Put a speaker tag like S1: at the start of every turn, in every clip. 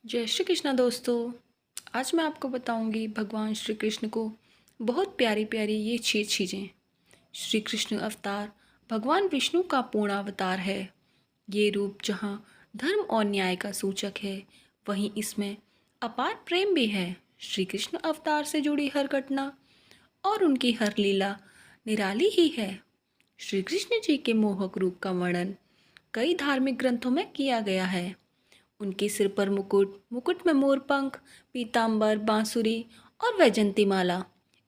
S1: जय श्री कृष्णा दोस्तों। आज मैं आपको बताऊंगी भगवान श्री कृष्ण को बहुत प्यारी प्यारी ये 6 चीज़ें। श्री कृष्ण अवतार भगवान विष्णु का पूर्ण अवतार है। ये रूप जहाँ धर्म और न्याय का सूचक है, वहीं इसमें अपार प्रेम भी है। श्री कृष्ण अवतार से जुड़ी हर घटना और उनकी हर लीला निराली ही है। श्री कृष्ण जी के मोहक रूप का वर्णन कई धार्मिक ग्रंथों में किया गया है। उनके सिर पर मुकुट, मुकुट में मोरपंख, पीतांबर, बांसुरी और वैजंती माला।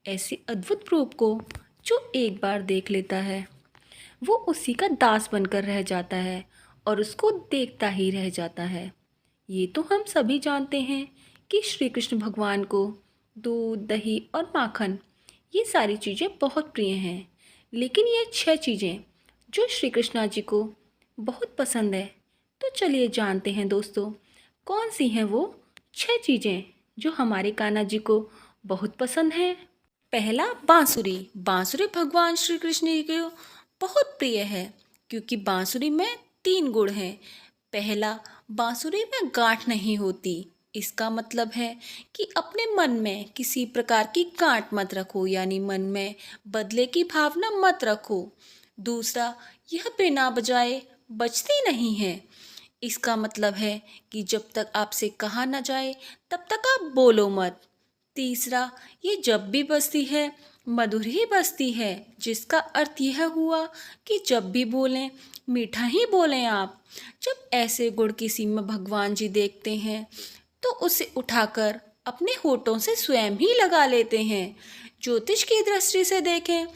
S1: ऐसे अद्भुत रूप को जो एक बार देख लेता है वो उसी का दास बनकर रह जाता है और उसको देखता ही रह जाता है। ये तो हम सभी जानते हैं कि श्री कृष्ण भगवान को दूध, दही और माखन ये सारी चीज़ें बहुत प्रिय हैं। लेकिन ये 6 चीज़ें जो श्री कृष्णा जी को बहुत पसंद है, तो चलिए जानते हैं दोस्तों, कौन सी हैं वो 6 चीज़ें जो हमारे कान्हा जी को बहुत पसंद हैं। पहला, बांसुरी। बांसुरी भगवान श्री कृष्ण जी को बहुत प्रिय है क्योंकि बांसुरी में 3 गुण हैं। पहला, बांसुरी में गांठ नहीं होती। इसका मतलब है कि अपने मन में किसी प्रकार की गांठ मत रखो, यानी मन में बदले की भावना मत रखो। दूसरा, यह बिना बजाए बजती नहीं है। इसका मतलब है कि जब तक आपसे कहा न जाए तब तक आप बोलो मत। तीसरा, ये जब भी बजती है मधुर ही बजती है, जिसका अर्थ यह हुआ कि जब भी बोलें मीठा ही बोलें आप। जब ऐसे गुण किसी में भगवान जी देखते हैं तो उसे उठाकर अपने होठों से स्वयं ही लगा लेते हैं। ज्योतिष की दृष्टि से देखें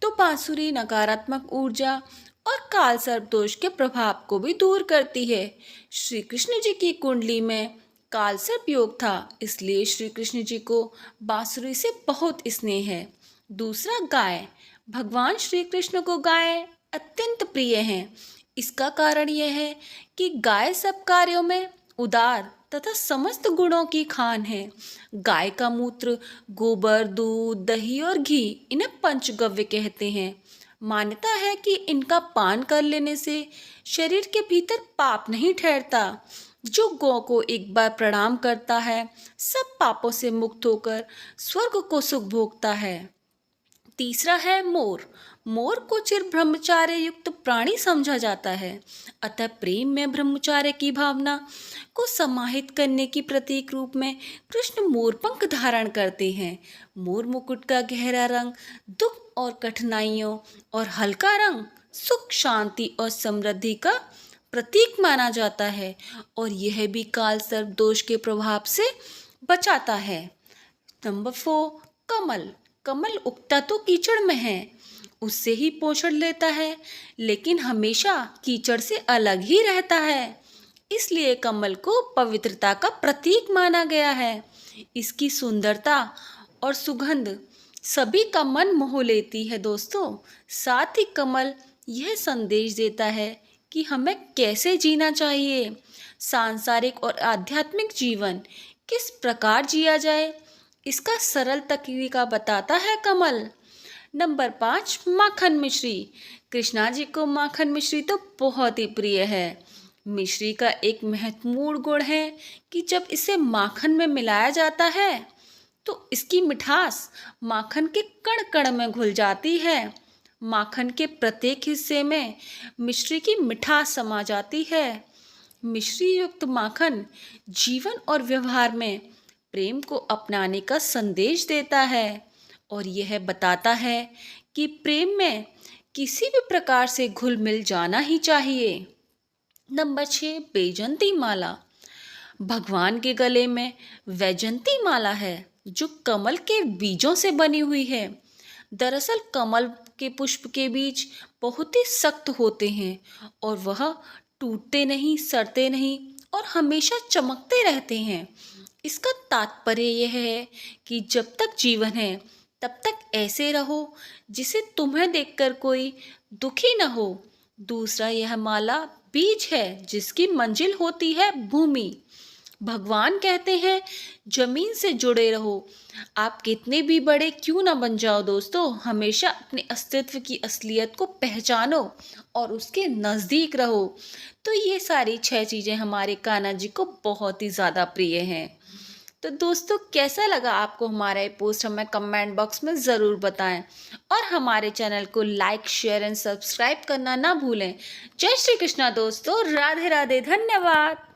S1: तो बांसुरी नकारात्मक ऊर्जा और काल सर्प दोष के प्रभाव को भी दूर करती है। श्री कृष्ण जी की कुंडली में काल सर्प योग था, इसलिए श्री कृष्ण जी को बांसुरी से बहुत स्नेह है। दूसरा, गाय। भगवान श्री कृष्ण को गाय अत्यंत प्रिय है। इसका कारण यह है कि गाय सब कार्यों में उदार तथा समस्त गुणों की खान है। गाय का मूत्र, गोबर, दूध, दही और घी इन्हें पंचगव्य कहते हैं। मान्यता है कि इनका पान कर लेने से शरीर के भीतर पाप नहीं ठहरता। जो गौ को एक बार प्रणाम करता है सब पापों से मुक्त होकर स्वर्ग को सुख भोगता है। तीसरा है मोर। मोर को चिर ब्रह्मचार्य युक्त प्राणी समझा जाता है, अतः प्रेम में ब्रह्मचार्य की भावना को समाहित करने की प्रतीक रूप में कृष्ण मोरपंख धारण करते हैं। मोर मुकुट का गहरा रंग दुख और कठिनाइयों और हल्का रंग सुख, शांति और समृद्धि का प्रतीक माना जाता है और यह भी काल सर्प दोष के प्रभाव से बचाता है। नंबर 4, कमल। कमल उगता तो कीचड़ में है, उससे ही पोषण लेता है, लेकिन हमेशा कीचड़ से अलग ही रहता है। इसलिए कमल को पवित्रता का प्रतीक माना गया है। इसकी सुंदरता और सुगंध सभी का मन मोह लेती है दोस्तों। साथ ही कमल यह संदेश देता है कि हमें कैसे जीना चाहिए। सांसारिक और आध्यात्मिक जीवन किस प्रकार जिया जाए, इसका सरल तरीका बताता है कमल। नंबर 5, माखन मिश्री। कृष्णा जी को माखन मिश्री तो बहुत ही प्रिय है। मिश्री का एक महत्वपूर्ण गुण है कि जब इसे माखन में मिलाया जाता है तो इसकी मिठास माखन के कण कण में घुल जाती है। माखन के प्रत्येक हिस्से में मिश्री की मिठास समा जाती है। मिश्री युक्त माखन जीवन और व्यवहार में प्रेम को अपनाने का संदेश देता है और यह बताता है कि प्रेम में किसी भी प्रकार से घुल मिल जाना ही चाहिए। नंबर 6, वैजंती माला। भगवान के गले में वैजंती माला है जो कमल के बीजों से बनी हुई है। दरअसल कमल के पुष्प के बीज बहुत ही सख्त होते हैं और वह टूटते नहीं, सड़ते नहीं और हमेशा चमकते रहते हैं। इसका तात्पर्य यह है कि जब तक जीवन है तब तक ऐसे रहो जिसे तुम्हें देखकर कोई दुखी न हो। दूसरा, यह माला बीज है जिसकी मंजिल होती है भूमि। भगवान कहते हैं जमीन से जुड़े रहो। आप कितने भी बड़े क्यों ना बन जाओ दोस्तों, हमेशा अपने अस्तित्व की असलियत को पहचानो और उसके नज़दीक रहो। तो ये सारी 6 चीज़ें हमारे कान्हा जी को बहुत ही ज़्यादा प्रिय हैं। तो दोस्तों कैसा लगा आपको हमारा ये पोस्ट, हमें कमेंट बॉक्स में ज़रूर बताएं और हमारे चैनल को लाइक शेयर एंड सब्सक्राइब करना ना भूलें। जय श्री कृष्णा दोस्तों, राधे राधे, धन्यवाद।